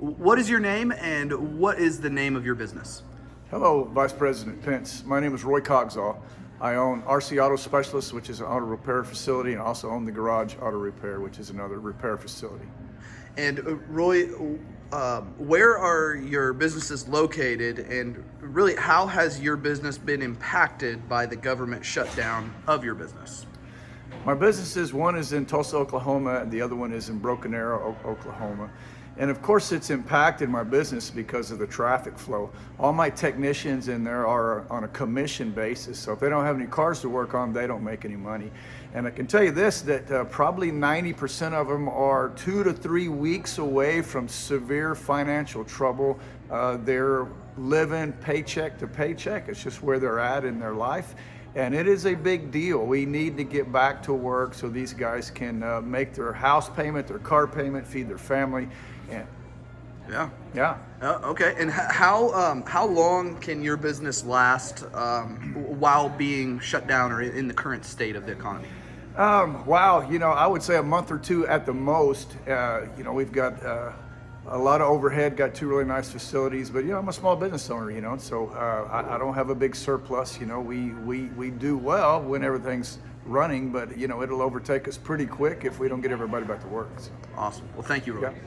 What is your name and what is the name of your business? Hello, Vice President Pence. My name is Roy Cogsall. I own RC Auto Specialists, which is an auto repair facility, and also own the Garage Auto Repair, which is another repair facility. And Roy, where are your businesses located, and really how has your business been impacted by the government shutdown of your business? My businesses, one is in Tulsa, Oklahoma, and the other one is in Broken Arrow, Oklahoma. And of course, it's impacted my business because of the traffic flow. All my technicians in there are on a commission basis, so if they don't have any cars to work on, they don't make any money. And I can tell you this, that probably 90% of them are 2 to 3 weeks away from severe financial trouble. They're living paycheck to paycheck. It's just where they're at in their life. And it is a big deal. We need to get back to work so these guys can make their house payment, their car payment, feed their family. And Yeah. Okay. And how long can your business last while being shut down or in the current state of the economy? Wow, I would say a month or two at the most. We've got a lot of overhead, got 2 really nice facilities, but I'm a small business owner, so I don't have a big surplus. We do well when everything's running, but it'll overtake us pretty quick if we don't get everybody back to work. So. Awesome. Well, thank you, Roy. Yeah.